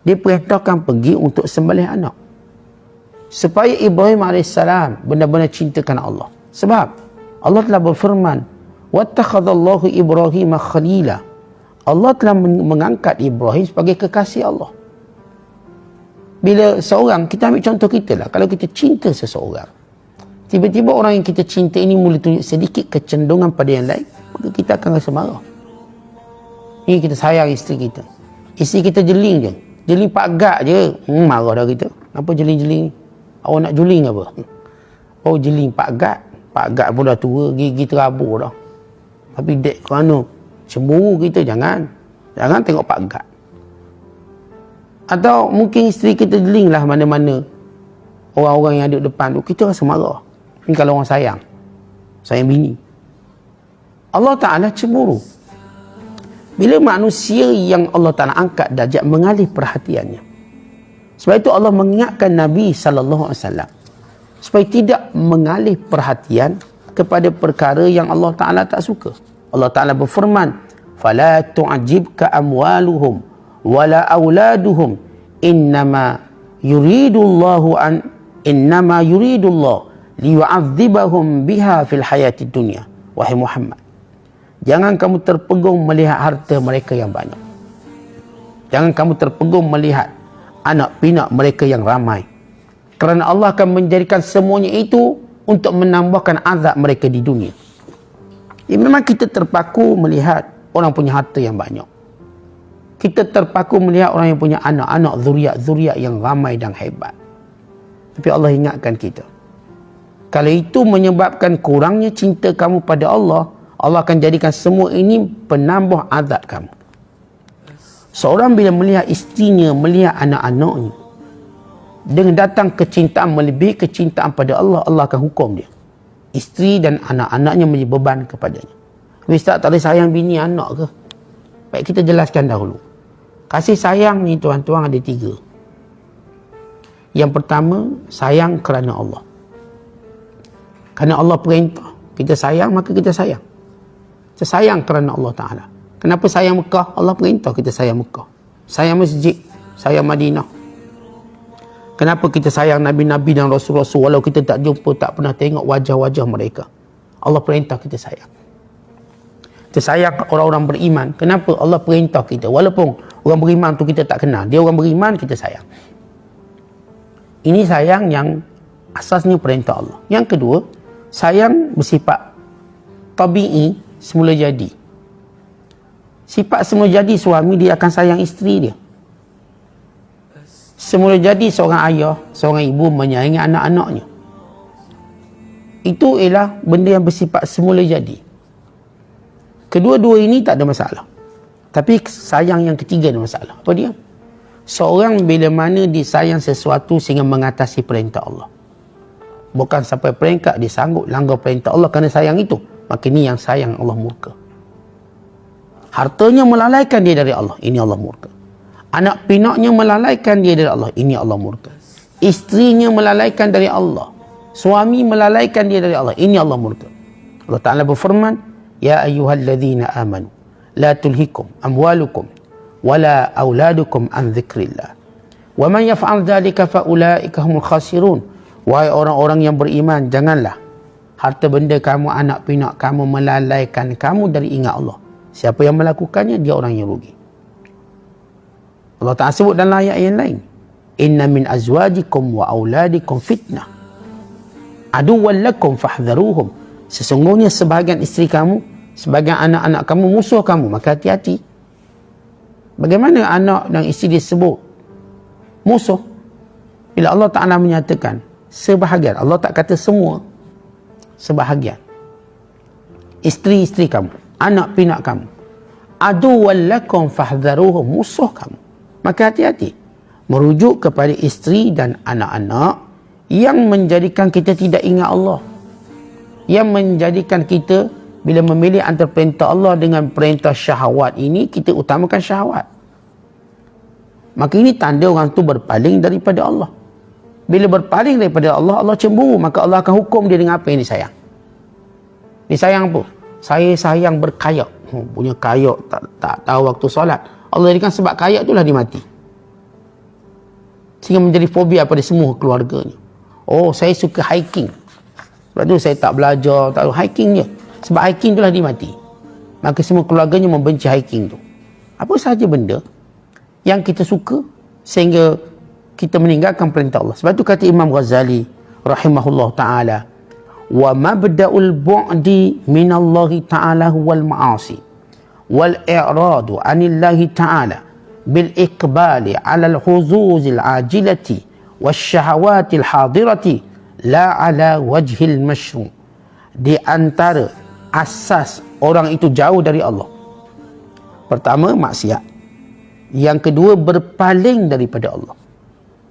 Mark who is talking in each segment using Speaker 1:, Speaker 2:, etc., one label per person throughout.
Speaker 1: diperintahkan pergi untuk sembelih anak. Supaya Ibrahim AS benar-benar cintakan Allah. Sebab Allah telah berfirman, "Wattakhadallahu Ibrahim khalila." Allah telah mengangkat Ibrahim sebagai kekasih Allah. Bila seorang, kita ambil contoh kita lah, kalau kita cinta seseorang, tiba-tiba orang yang kita cinta ini mula tunjuk sedikit kecenderungan pada yang lain, maka kita akan rasa marah. Ini kita sayang isteri kita. Isteri kita jeling je. Jeling pak gak je. Marah dah kita. Apa jeling-jeling? Awak nak juling apa? Oh, jeling pak gak. Pak gak pun dah tua, gigi terabur dah. Tapi dek kerana cemburu kita, jangan tengok pak gak. Atau mungkin isteri kita jeling lah mana-mana orang-orang yang ada depan tu, kita rasa marah. Ini kalau orang sayang bini. Allah Ta'ala cemburu. Bila manusia yang Allah Ta'ala angkat darjat mengalih perhatiannya. Sebab itu Allah mengingatkan Nabi SAW supaya tidak mengalih perhatian kepada perkara yang Allah Ta'ala tak suka. Allah Ta'ala berfirman, "Fala tu'ajibka amwaluhum wala auladuhum innama yuridullahu liyu'adzibahum biha fil hayati dunya." Wahai Muhammad, jangan kamu terpegung melihat harta mereka yang banyak. Jangan kamu terpegung melihat anak pinak mereka yang ramai. Kerana Allah akan menjadikan semuanya itu untuk menambahkan azab mereka di dunia. Ya, memang kita terpaku melihat orang punya harta yang banyak. Kita terpaku melihat orang yang punya anak-anak, zuriat-zuriat yang ramai dan hebat. Tapi Allah ingatkan kita, kalau itu menyebabkan kurangnya cinta kamu pada Allah, Allah akan jadikan semua ini penambah azab kamu. Seorang bila melihat isterinya, melihat anak-anaknya, dengan datang kecintaan melebihi kecintaan pada Allah, Allah akan hukum dia. Isteri dan anak-anaknya menjadi beban kepadanya. Ustaz, tak boleh sayang bini anak ke? Baik, kita jelaskan dahulu. Kasih sayang ni tuan-tuan ada 3. Yang pertama, sayang kerana Allah. Kerana Allah perintah kita sayang, maka kita sayang. Kita sayang kerana Allah Ta'ala. Kenapa sayang Mekah? Allah perintah kita sayang Mekah. Sayang masjid, sayang Madinah. Kenapa kita sayang Nabi-Nabi dan Rasul-Rasul walau kita tak jumpa, tak pernah tengok wajah-wajah mereka? Allah perintah kita sayang. Kita sayang orang-orang beriman. Kenapa? Allah perintah kita. Walaupun orang beriman tu kita tak kenal, dia orang beriman, kita sayang. Ini sayang yang asasnya perintah Allah. Yang kedua, sayang bersifat tabi'i, semula jadi. Sifat semula jadi suami, dia akan sayang isteri dia. Semula jadi seorang ayah, seorang ibu menyayangi anak-anaknya. Itu ialah benda yang bersifat semula jadi. Kedua-dua ini tak ada masalah. Tapi sayang yang ketiga ada masalah. Apa dia? Seorang bila mana disayang sesuatu sehingga mengatasi perintah Allah. Bukan sampai peringkat dia sanggup langgar perintah Allah kerana sayang itu. Maka ini yang sayang Allah murka. Hartanya melalaikan dia dari Allah. Ini Allah murka. Anak pinaknya melalaikan dia dari Allah. Ini Allah murka. Isterinya melalaikan dari Allah. Suami melalaikan dia dari Allah. Ini Allah murka. Allah Ta'ala berfirman, "Ya ayyuhalladzina amanu la tulhikum amwalukum wala auladukum an dzikrillah. Wa man yaf'al dzalika fa ulaika humul khasirun." Wahai orang-orang yang beriman, janganlah harta benda kamu, anak pinak kamu melalaikan kamu dari ingat Allah. Siapa yang melakukannya, dia orang yang rugi. Allah Ta'ala sebut dalam ayat yang lain, "Inna min azwajikum wa auladikum fitnah aduwwan lakum fahdharuhum." Sesungguhnya sebahagian isteri kamu, sebahagian anak-anak kamu musuh kamu, maka hati-hati. Bagaimana anak dan isteri disebut musuh? Bila Allah Ta'ala menyatakan sebahagian, Allah tak kata semua, sebahagian. Isteri-isteri kamu, anak pinak kamu, aduwwan lakum fahdharuhum, musuh kamu, maka hati-hati. Merujuk kepada isteri dan anak-anak yang menjadikan kita tidak ingat Allah, yang menjadikan kita bila memilih antara perintah Allah dengan perintah syahwat ini, kita utamakan syahwat. Maka ini tanda orang tu berpaling daripada Allah. Bila berpaling daripada Allah, Allah cemburu, maka Allah akan hukum dia dengan apa yang disayang. Disayang apa? Saya sayang berkayak. Punya kayak tak tahu waktu solat. Allah jadikan sebab kayak itulah dia mati. sehingga menjadi fobia pada semua keluarganya. Oh, saya suka hiking, sebab tu saya tak belajar, tak hiking je. Sebab hiking itulah dia mati. Maka semua keluarganya membenci hiking tu. Apa sahaja benda yang kita suka sehingga kita meninggalkan perintah Allah. Sebab tu kata Imam Ghazali rahimahullah ta'ala, wa mabda'ul bu'di minallahi ta'ala huwal ma'asi wal i'radu anillahi ta'ala bil iqbali alal huzuzil ajilati wasyahawatil hadirati la ala wajhil masyru'. Di antara asas orang itu jauh dari Allah, pertama maksiat, yang kedua berpaling daripada Allah.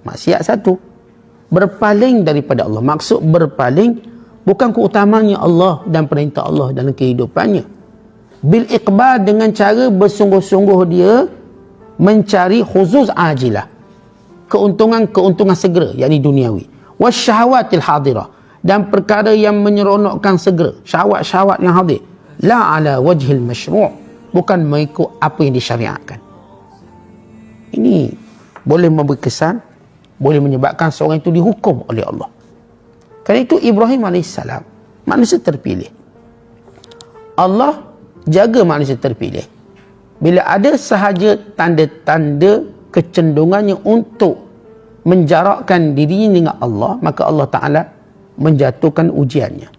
Speaker 1: Maksiat satu, berpaling daripada Allah. Maksud berpaling bukan keutamanya Allah dan perintah Allah dalam kehidupannya. Bil iqbal, dengan cara bersungguh-sungguh dia mencari khuzuz ajilah, keuntungan segera, yakni duniawi. Wasyahawatil hadirah, dan perkara yang menyeronokkan segera, syahwat-syahwat yang hadir. La ala wajhil masyru', bukan mengikut apa yang disyariatkan. Ini boleh memberi kesan, boleh menyebabkan seorang itu dihukum oleh Allah. Kerana itu Ibrahim AS manusia terpilih. Allah jaga manusia terpilih. Bila ada sahaja tanda-tanda kecenderungannya untuk menjarakkan dirinya dengan Allah, maka Allah Ta'ala menjatuhkan ujiannya.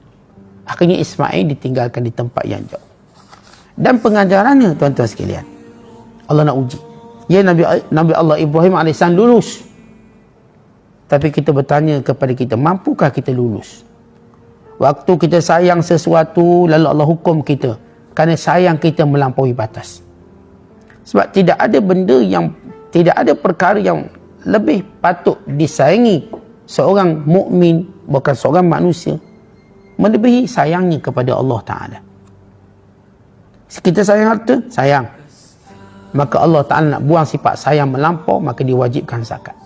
Speaker 1: Akhirnya Ismail ditinggalkan di tempat yang jauh. Dan pengajarannya, tuan-tuan sekalian, Allah nak uji. Ya, Nabi Allah Ibrahim AS lulus. Tapi kita bertanya kepada kita, mampukah kita lulus? Waktu kita sayang sesuatu, lalu Allah hukum kita kerana sayang kita melampaui batas. Sebab tidak ada perkara yang lebih patut disayangi seorang mukmin, bukan seorang manusia, melebihi sayangnya kepada Allah Ta'ala. Kita sayang harta, sayang. Maka Allah Ta'ala nak buang sifat sayang melampau, maka diwajibkan zakat.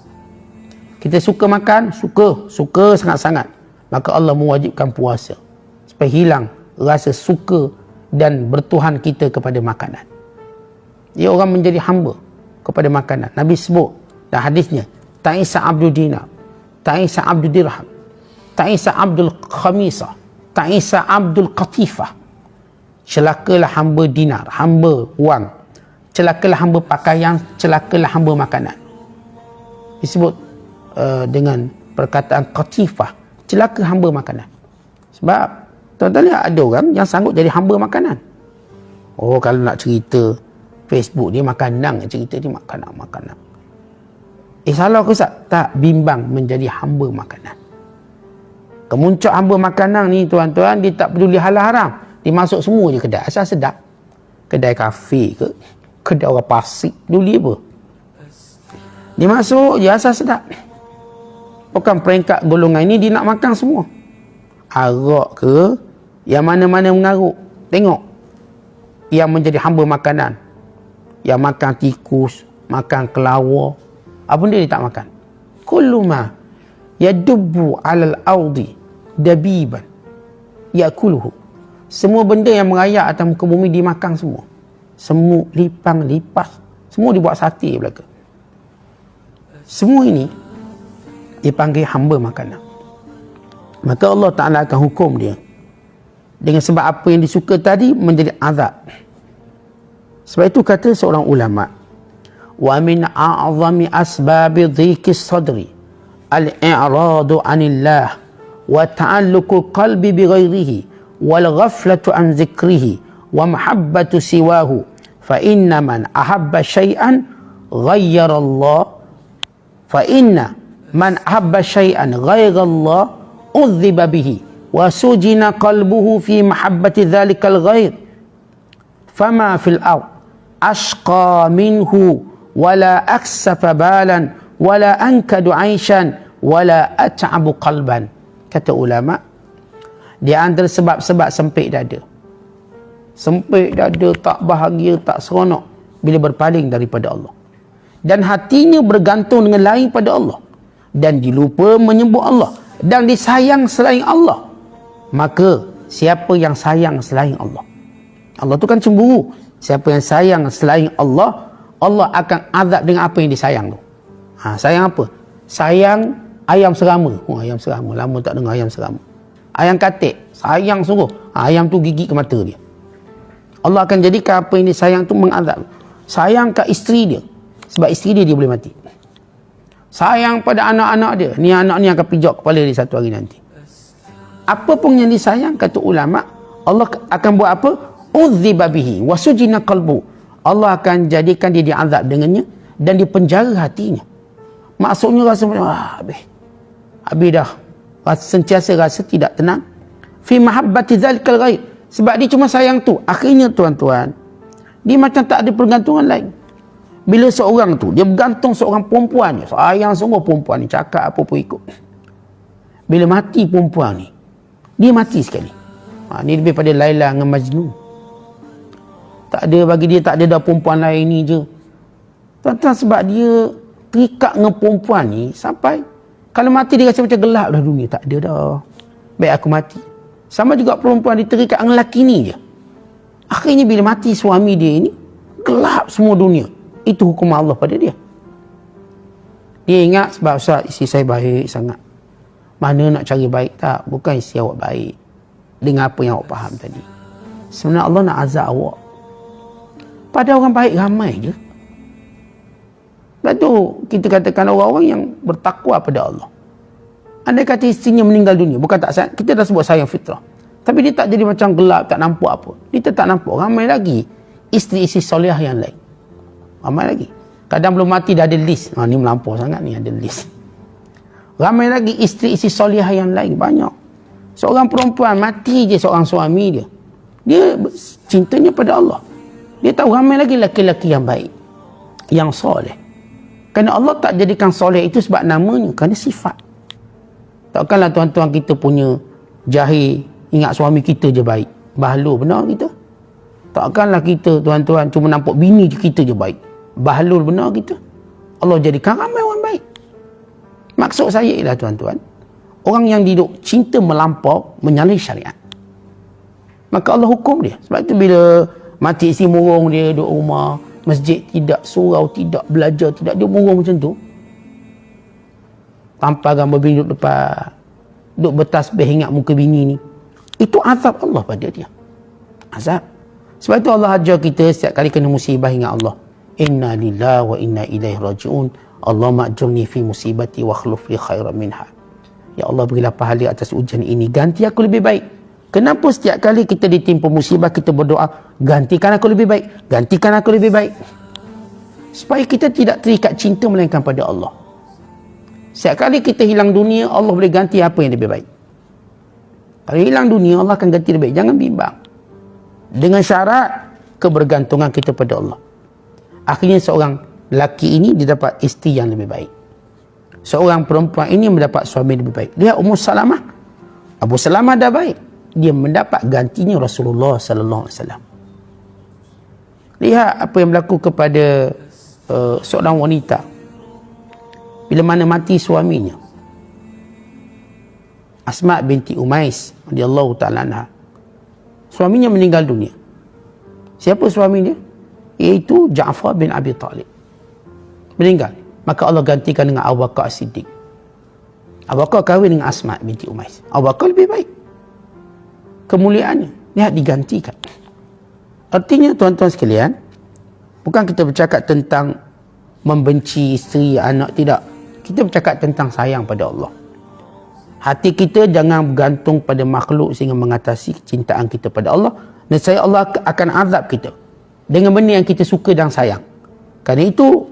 Speaker 1: Kita suka makan, suka sangat-sangat, maka Allah mewajibkan puasa supaya hilang rasa suka dan bertuhan kita kepada makanan. Dia orang menjadi hamba kepada makanan. Nabi sebut dalam hadisnya, ta'isa abdul dinar, ta'isa abdul dirham, ta'isa abdul khamisah, ta'isa abdul qatifah. Celakalah hamba dinar, hamba wang, celakalah hamba pakaian, celakalah hamba makanan. Disebut dengan perkataan qatifah, celaka hamba makanan. Sebab tuan-tuan lihat, ada orang yang sanggup jadi hamba makanan. Oh, kalau nak cerita Facebook dia makanan, cerita dia makanan. Salah ke Ustaz? Tak, bimbang menjadi hamba makanan. Kemuncak hamba makanan ni tuan-tuan, dia tak peduli halal haram, dia masuk semua je kedai, asal sedap. Kedai kafe ke, kedai orang pasik, peduli apa? Dia masuk je asal sedap. Bukan peringkat golongan ini dia nak makan semua. Arak ke, yang mana-mana mengaruk. Tengok yang menjadi hamba makanan, yang makan tikus, makan kelawar, apa benda dia tak makan? Kullu ma yadubbu alal ardi dabiban yakuluhu. Semua benda yang merayap atas muka bumi dimakan semua. Semut, lipang, lipas, semua dibuat sate belaka. Semua ini dipanggil hamba makanan. Maka Allah Ta'ala akan hukum dia dengan sebab apa yang disuka tadi menjadi azab. Sebab itu kata seorang ulama, wa min a'zami asbabi dhikis sadri al-i'radu anillah wa ta'alluqul qalbi bi ghairihi wal ghaflatu an zikrihi wa mahabbatu siwahu fa inna man ahabba syai'an ghayyara Allah fa inna man ahabba syai'an ghayyara Allah udhiba bihi wa sujina qalbuhu fi mahabbati dhalikal ghayr fama fil ard ashqa minhu wala aksafa balan wala ankadu aishan wala at'abu qalban. Kata ulama, di antara sebab-sebab sempit dada, tak bahagia, tak seronok bila berpaling daripada Allah, dan hatinya bergantung dengan lain pada Allah, dan dilupa menyebut Allah, dan disayang selain Allah. Maka siapa yang sayang selain Allah, Allah tu kan cemburu. Siapa yang sayang selain Allah, Allah akan azab dengan apa yang disayang tu. Sayang apa? sayang ayam serama. Ayam serama, lama tak dengar ayam serama. Ayam katik, sayang sungguh. Ayam tu gigit ke mata dia. Allah akan jadikan apa yang dia sayang tu mengazab. Sayang kat isteri dia, sebab isteri dia boleh mati. Sayang pada anak-anak dia, ni anak ni akan pijak kepala dia satu hari nanti. Apa pun yang disayang, kata ulama, Allah akan buat apa? Udziba bihi wa sujina qalbu. Allah akan jadikan dia diazab dengannya dan dipenjara hatinya. Maksudnya rasa habis dah. Sentiasa rasa tidak tenang. Fi mahabbati zalikal ghaib. Sebab dia cuma sayang tu. Akhirnya tuan-tuan, dia macam tak ada pergantungan lain. Bila seorang tu, dia bergantung seorang perempuan ni. Sayang semua perempuan ni, cakap apa pun ikut. Bila mati perempuan ni, dia mati sekali. Ni lebih pada Laila dengan Majnun. Tak ada bagi dia, tak ada dah perempuan lain ni je. Tuan-tuan, sebab dia terikat dengan perempuan ni sampai kalau mati dia rasa macam gelap dah dunia. Tak ada dah. Baik aku mati. Sama juga perempuan dia terikat dengan lelaki ni je. Akhirnya bila mati suami dia ini, gelap semua dunia. Itu hukum Allah pada dia. Dia ingat sebab Ustaz, isteri saya baik sangat. Mana nak cari baik tak? Bukan isteri awak baik. Dengan apa yang awak faham tadi. Sebenarnya Allah nak azab awak. Pada orang baik ramai je. Lepas tu kita katakan orang-orang yang bertakwa pada Allah. Andai kata isterinya meninggal dunia, bukan tak sayang, kita dah sebut sayang fitrah. Tapi dia tak jadi macam gelap, tak nampak apa. Dia tak nampak. Ramai lagi isteri-isteri solehah yang lain. Ramai lagi. Kadang belum mati dah ada list. Ni melampau sangat ni, ada list. Ramai lagi isteri-isteri solehah yang lain. Banyak. Seorang perempuan mati je seorang suami dia. Dia cintanya pada Allah. Dia tahu ramai lagi laki-laki yang baik, yang soleh. Kerana Allah tak jadikan soleh itu sebab namanya, kerana sifat. Takkanlah tuan-tuan kita punya jahil ingat suami kita je baik. Bahlul benar kita? Takkanlah kita tuan-tuan cuma nampak bini kita je baik. Bahlul benar kita? Allah jadikan ramai orang baik. Maksud saya ialah tuan-tuan, orang yang duduk cinta melampau menyalahi syariat, maka Allah hukum dia. Sebab itu bila mati isi murung dia duduk rumah, masjid tidak, surau tidak, belajar tidak, dia murung macam tu. Tanpa gambar bini duduk depan, duduk bertasbih ingat muka bini ni. Itu azab Allah pada dia. Azab. Sebab itu Allah ajar kita setiap kali kena musibah ingat Allah. Inna lillahi wa inna ilaihi raji'un. Allah ma'jurni fi musibati wa akhluf li khairan minha. Ya Allah, berilah pahala atas ujian ini, ganti aku lebih baik. Kenapa setiap kali kita ditimpa musibah kita berdoa, gantikan aku lebih baik, gantikan aku lebih baik? Supaya kita tidak terikat cinta melainkan pada Allah. Setiap kali kita hilang dunia, Allah boleh ganti apa yang lebih baik. Kalau hilang dunia, Allah akan ganti lebih baik. Jangan bimbang. Dengan syarat kebergantungan kita pada Allah. Akhirnya seorang lelaki ini dia dapat isteri yang lebih baik. Seorang perempuan ini mendapat suami lebih baik. Lihat Ummu Salamah. Abu Salamah dah baik. Dia mendapat gantinya Rasulullah sallallahu alaihi wasallam. Lihat apa yang berlaku kepada seorang wanita bila mana mati suaminya. Asma binti Umais radhiyallahu ta'ala anha. Suaminya meninggal dunia. Siapa suami dia? Iaitu Ja'far bin Abi Talib. Meninggal. Maka Allah gantikan dengan Abu Bakar As-Siddiq. Abu Bakar kahwin dengan Asma binti Umais. Abu Bakar lebih baik kemuliaannya. Lihat, digantikan. Artinya tuan-tuan sekalian, bukan kita bercakap tentang membenci isteri, anak, tidak. Kita bercakap tentang sayang pada Allah. Hati kita jangan bergantung pada makhluk sehingga mengatasi kecintaan kita pada Allah. Dan saya Allah akan azab kita dengan benda yang kita suka dan sayang. Kerana itu,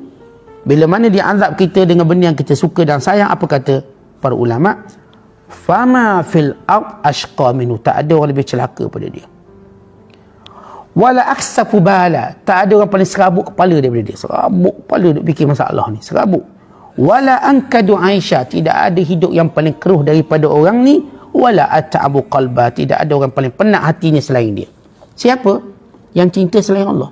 Speaker 1: bila mana dia azab kita dengan benda yang kita suka dan sayang, apa kata para ulama? Fama fil ard ashqa minhu. Tak ada orang lebih celaka pada dia. Wala aksafu bala. Tak ada orang paling serabut kepala daripada dia. Serabut kepala duk fikir masalah ni. Serabut. Wala ankadu Aisyah. Tidak ada hidup yang paling keruh daripada orang ni. Wala at'abu qalba. Tidak ada orang paling penat hatinya selain dia. Siapa? Yang cinta selain Allah.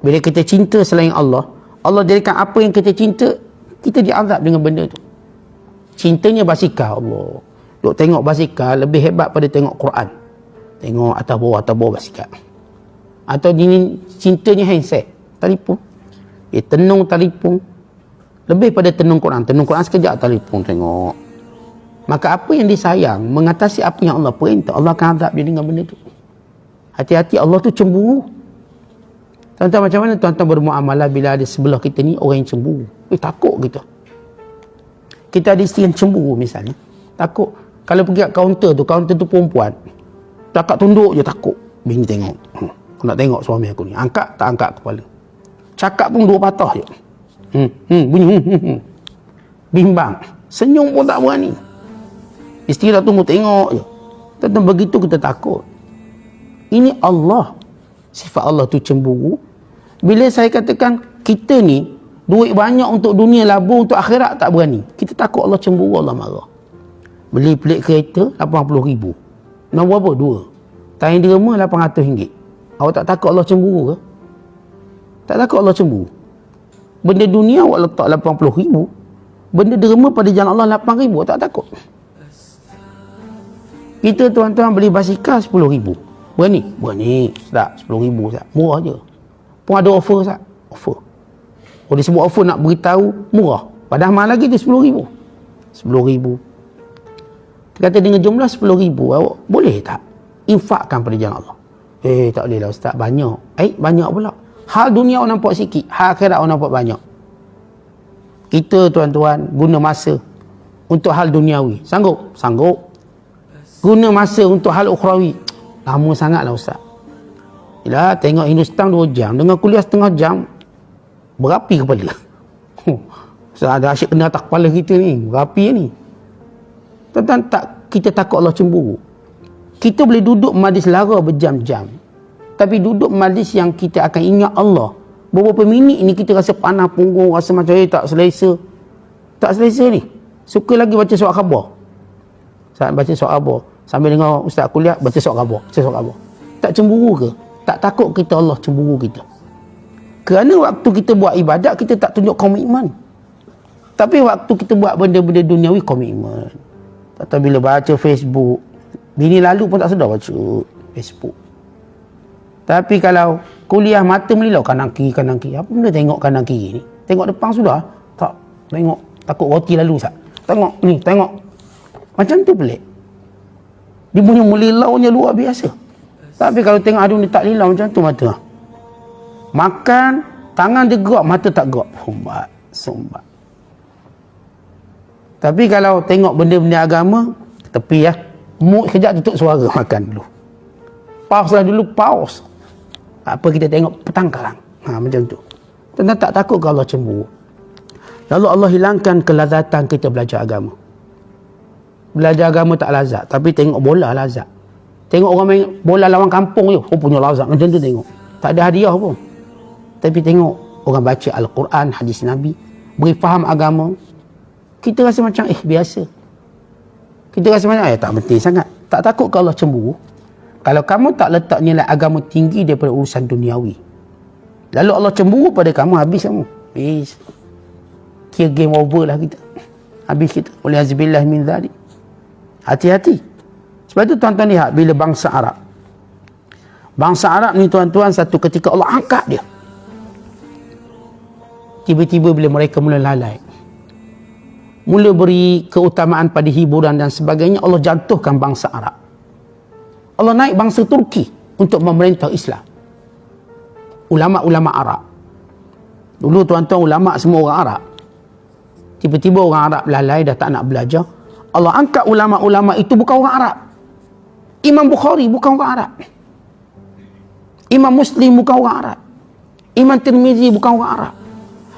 Speaker 1: Bila kita cinta selain Allah, Allah jadikan apa yang kita cinta, kita diazab dengan benda tu. Cintanya basikal, Allah. Duk tengok basikal lebih hebat pada tengok Quran. Tengok atas bawah basikal. Atau cintanya handset, telefon. Dia tenung telefon. Lebih pada tenung Quran. Tenung Quran sekejap telefon tengok. Maka apa yang disayang mengatasi apa yang Allah perintah, Allah akan azab dia dengan benda tu. Hati-hati, Allah tu cemburu. Tuan-tuan, macam mana tuan-tuan bermuamalah bila ada sebelah kita ni orang yang cemburu? Takut kita. Kita ada isteri yang cemburu misalnya. Takut. Kalau pergi kat kaunter tu perempuan. Cakap tunduk je takut. Bini tengok. Aku nak tengok suami aku ni. Angkat tak angkat kepala. Cakap pun dua patah je. Bunyi. Bimbang. Senyum pun tak berani. Isteri dah tunggu tengok je. Tentang begitu kita takut. Ini Allah. Sifat Allah tu cemburu. Bila saya katakan kita ni duit banyak untuk dunia, labur untuk akhirat tak berani. Kita takut Allah cemburu, Allah marah. Beli pelik kereta RM80,000. Nak berapa? 2. Tahin derma RM800. Awak tak takut Allah cemburu ke? Tak takut Allah cemburu. Benda dunia awak letak RM80,000. Benda derma pada jalan Allah RM8,000. Awak tak takut. Kita tuan-tuan beli basikal RM10,000. Berani? Berani. Tak, RM10,000 tak. Murah je. Pun ada offer tak? Offer. Oh, dia sebut offer nak beritahu murah. Padahal mahal lagi tu RM10,000. RM10,000. Kata dengan jumlah RM10,000, awak boleh tak infakkan pada jalan Allah? Tak boleh lah Ustaz, banyak. Banyak pula. Hal dunia awak nampak sikit, hal akhirat awak nampak banyak. Kita tuan-tuan guna masa untuk hal duniawi. Sanggup? Sanggup. Guna masa untuk hal ukhrawi. Lama sangatlah Ustaz. Yelah, tengok Hindustan 2 jam. Dengan kuliah setengah jam, berapi kepala. Ustaz, ada asyik kena atas kepala kita ni. Berapi ni. Tuan-tuan, kita takut Allah cemburu. Kita boleh duduk majlis lara berjam-jam. Tapi duduk majlis yang kita akan ingat Allah. Beberapa minit ni kita rasa panas punggung, rasa macam tak selesa. Tak selesa ni. Suka lagi baca surat khabar. Saat baca surat khabar. Sambil dengar ustaz kuliah, baca surat khabar. Baca surat khabar. Tak cemburu ke? Tak takut kita Allah cemburu kita. Kerana waktu kita buat ibadat, kita tak tunjuk komitmen. Tapi waktu kita buat benda-benda duniawi, komitmen. Tak tahu bila baca Facebook. Bini lalu pun tak sedar baca Facebook. Tapi kalau kuliah mata melilau kanan kiri. Apa benda tengok kanan kiri ni? Tengok depan sudah? Tak. Tengok. Takut roti lalu Ustaz. Tengok ni, tengok. Macam tu pelik. Dia punya melilaunya luar biasa. Tapi kalau tengok aduh ni tak lilau macam tu mata. Makan, tangan dia gerak, mata tak gerak. Sumbat. Tapi kalau tengok benda-benda agama, tepi ya. Mood kejap tutup suara, makan dulu. Pause lah dulu, pause. Apa kita tengok petang karang. Macam tu. Tentang tak takut kalau Allah cemburu. Lalu Allah hilangkan kelazatan kita belajar agama. Belajar agama tak lazat, tapi tengok bola lazat. Tengok orang main bola lawan kampung je, punya lazat macam tu tengok. Tak ada hadiah pun. Tapi tengok orang baca Al-Quran, hadis Nabi, beri faham agama. Kita rasa macam biasa. Kita rasa macam tak penting sangat. Tak takut kalau Allah cemburu. Kalau kamu tak letak nilai agama tinggi daripada urusan duniawi, lalu Allah cemburu pada kamu, habis kamu. Habis. Kira game over lah kita. Habis kita. Waliyahzubillah min dhalik. Hati-hati. Sebab itu tuan-tuan lihat bila bangsa Arab. Bangsa Arab ni tuan-tuan, satu ketika Allah angkat dia. Tiba-tiba bila mereka mula lalai, mula beri keutamaan pada hiburan dan sebagainya, Allah jatuhkan bangsa Arab. Allah naik bangsa Turki untuk memerintah Islam. Ulama-ulama Arab. Dulu tuan-tuan ulama semua orang Arab. Tiba-tiba orang Arab lalai, dah tak nak belajar. Allah angkat ulama-ulama itu bukan orang Arab. Imam Bukhari bukan orang Arab. Imam Muslim bukan orang Arab. Imam Tirmizi bukan orang Arab.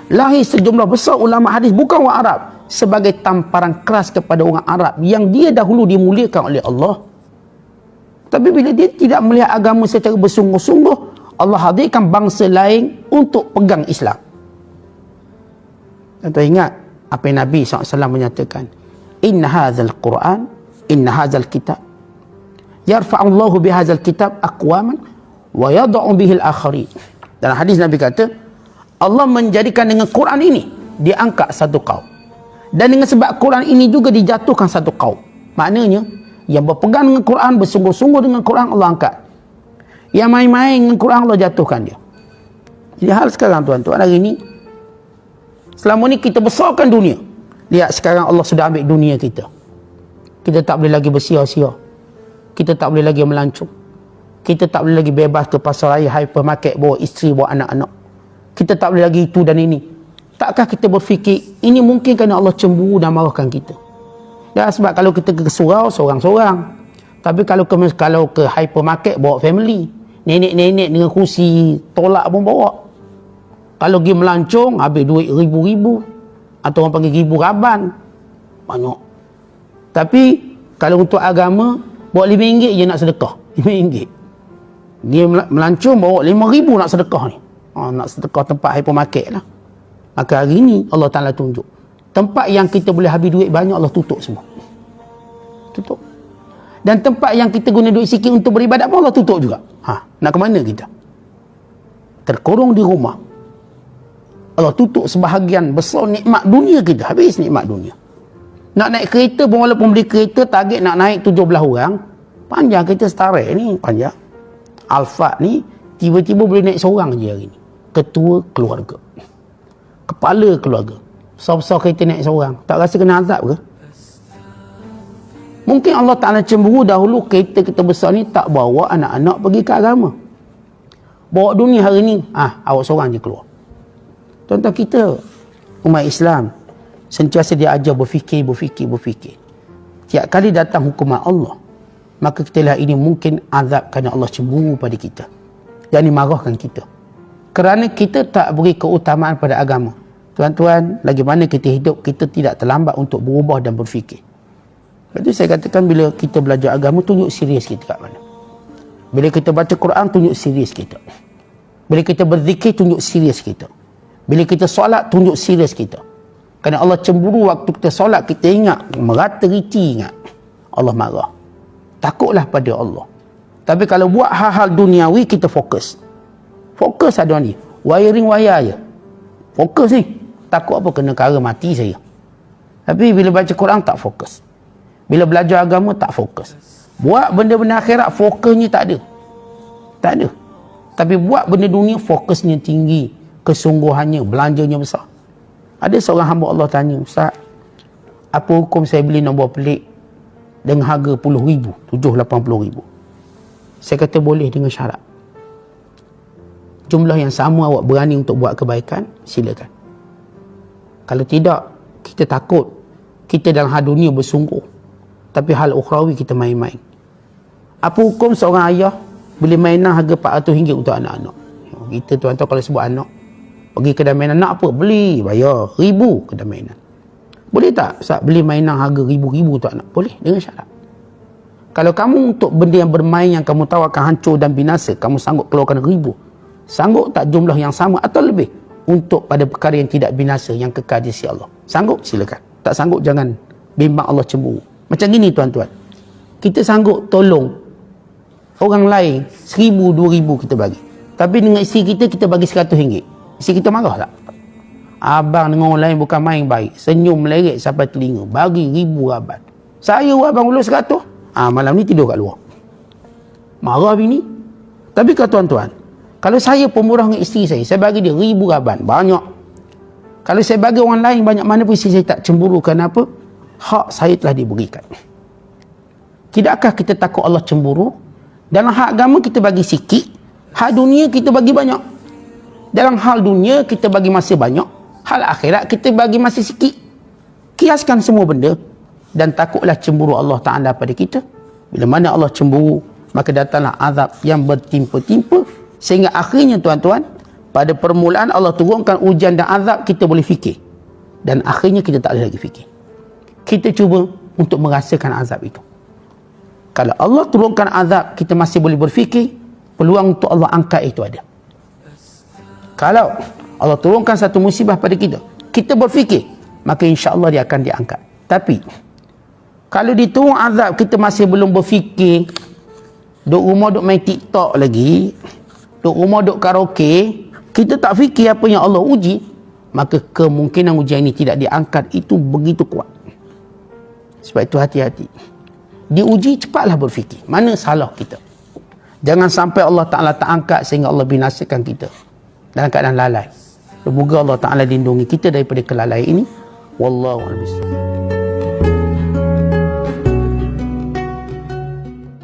Speaker 1: Lahir sejumlah besar ulama hadis bukan orang Arab, sebagai tamparan keras kepada orang Arab yang dia dahulu dimuliakan oleh Allah. Tapi bila dia tidak melihat agama secara bersungguh-sungguh, Allah hadirkan bangsa lain untuk pegang Islam. Tuan ingat apa yang Nabi SAW menyatakan, inna hadzal Quran, inna hadzal kitab yarfa'ullahu bihadzal kitab aqwaman wa yad'u bihil akharin. Dalam hadis Nabi kata, Allah menjadikan dengan Quran ini diangkat satu kaum, dan dengan sebab Quran ini juga dijatuhkan satu kaum. Maknanya yang berpegang dengan Quran, bersungguh-sungguh dengan Quran, Allah angkat. Yang main-main dengan Quran, Allah jatuhkan dia. Jadi hal sekarang tuan-tuan, hari ini Selama ni kita besarkan dunia. Lihat sekarang Allah sudah ambil dunia kita. Kita tak boleh lagi bersia-sia. Kita tak boleh lagi melancong. Kita tak boleh lagi bebas ke pasar raya, hypermarket, bawa isteri, bawa anak-anak. Kita tak boleh lagi itu dan ini. Takkah kita berfikir, ini mungkin kerana Allah cemburu dan marahkan kita? Ya, sebab kalau kita ke surau, seorang-seorang. Tapi kalau ke hypermarket, bawa family. Nenek-nenek dengan kursi tolak pun bawa. Kalau pergi melancong, habis duit ribu-ribu. Atau orang panggil ribu raban. Banyak. Tapi, kalau untuk agama, bawa RM5 je nak sedekah. RM5. Dia melancong, bawa RM5,000 nak sedekah ni. Nak sedekah tempat hypermarket lah. Maka hari ni, Allah Ta'ala tunjuk. Tempat yang kita boleh habis duit banyak, Allah tutup semua. Tutup. Dan tempat yang kita guna duit sikit untuk beribadat pun Allah tutup juga. Nak ke mana kita? Terkurung di rumah. Allah tutup sebahagian besar nikmat dunia kita. Habis nikmat dunia. Nak naik kereta pun, walaupun beli kereta, target nak naik 17 orang. Panjang kereta Starek ni, panjang. Alphard ni, tiba-tiba boleh naik seorang je hari ni. Ketua keluarga. Kepala keluarga. Besar-besar kereta naik seorang. Tak rasa kena azab ke? Mungkin Allah Ta'ala cemburu dahulu kereta kita besar ni tak bawa anak-anak pergi ke agama. Bawa dunia hari ni, awak seorang je keluar. Tuan-tuan, kita umat Islam sentiasa dia ajar berfikir. Tiap kali datang hukuman Allah, maka kita lihat ini mungkin azab kerana Allah cemburu pada kita. Dan dimarahkan kita. Kerana kita tak beri keutamaan pada agama. Tuan-tuan, lagi mana kita hidup, kita tidak terlambat untuk berubah dan berfikir. Lepas tu saya katakan, bila kita belajar agama, tunjuk serius kita kat mana. Bila kita baca Quran, tunjuk serius kita. Bila kita berzikir, tunjuk serius kita. Bila kita solat, tunjuk serius kita. Kerana Allah cemburu waktu kita solat, kita ingat, merata-riti ingat. Allah marah. Takutlah pada Allah. Tapi kalau buat hal-hal duniawi, kita fokus. Fokus ada ni. Wiring wire je. Fokus ni. Takut apa? Kena kara mati saya. Tapi bila baca Quran, tak fokus. Bila belajar agama, tak fokus. Buat benda-benda akhirat, fokusnya tak ada. Tak ada. Tapi buat benda dunia, fokusnya tinggi. Kesungguhannya, belanjanya besar. Ada seorang hamba Allah tanya, Ustaz, apa hukum saya beli nombor pelik dengan harga RM10,000, RM780,000? Saya kata boleh dengan syarat. Jumlah yang sama awak berani untuk buat kebaikan, silakan. Kalau tidak, kita takut. Kita dalam hal dunia bersungguh. Tapi hal ukhrawi kita main-main. Apa hukum seorang ayah beli mainan harga RM400 untuk anak-anak? Kita tuan-tuan kalau sebut anak, pergi kedai mainan, nak apa? Beli, bayar RM1,000 kedai mainan. Boleh tak Ustaz beli mainan harga RM1,000 untuk anak? Boleh, dengan syarat. Kalau kamu untuk benda yang bermain yang kamu tahu akan hancur dan binasa, kamu sanggup keluarkan RM1,000. Sanggup tak jumlah yang sama atau lebih untuk pada perkara yang tidak binasa, yang kekal di sisi Allah? Sanggup, silakan. Tak sanggup, jangan bimbang Allah cemburu. Macam gini tuan-tuan, kita sanggup tolong orang lain RM1,000, RM2,000 kita bagi. Tapi dengan isteri kita, kita bagi RM100. Isteri kita marah tak? Abang dengan orang lain bukan main baik. Senyum meleret sampai telinga. Bagi RM1,000 abang. Saya abang dulu RM100. Malam ni tidur kat luar. Marah bini. Tapi kata tuan-tuan, kalau saya pemurah dengan isteri saya bagi dia RM1,000 abang. Banyak. Kalau saya bagi orang lain banyak mana pun, isteri saya tak cemburu. Kenapa? Hak saya telah diberikan. Tidakkah kita takut Allah cemburu? Dalam hak agama kita bagi sikit, hak dunia kita bagi banyak. Dalam hal dunia kita bagi masih banyak, hal akhirat kita bagi masih sikit. Kiaskan semua benda dan takutlah cemburu Allah Ta'ala pada kita. Bila mana Allah cemburu, maka datanglah azab yang bertimpa-timpa, sehingga akhirnya tuan-tuan, pada permulaan Allah turunkan ujian dan azab, kita boleh fikir, dan akhirnya kita tak boleh lagi fikir. Kita cuba untuk merasakan azab itu. Kalau Allah turunkan azab, kita masih boleh berfikir, peluang untuk Allah angkat itu ada. Kalau Allah turunkan satu musibah pada kita, kita berfikir, maka insya-Allah dia akan diangkat. Tapi kalau diturun azab, kita masih belum berfikir, duk rumah duk main TikTok lagi, duk rumah duk karaoke, kita tak fikir apa yang Allah uji, maka kemungkinan ujian ini tidak diangkat itu begitu kuat. Sebab itu hati-hati. Diuji, cepatlah berfikir. Mana salah kita? Jangan sampai Allah Ta'ala tak angkat sehingga Allah binasakan kita dalam keadaan lalai. Semoga Allah Ta'ala lindungi kita daripada kelalaian ini. Wallahu a'lam bishawab.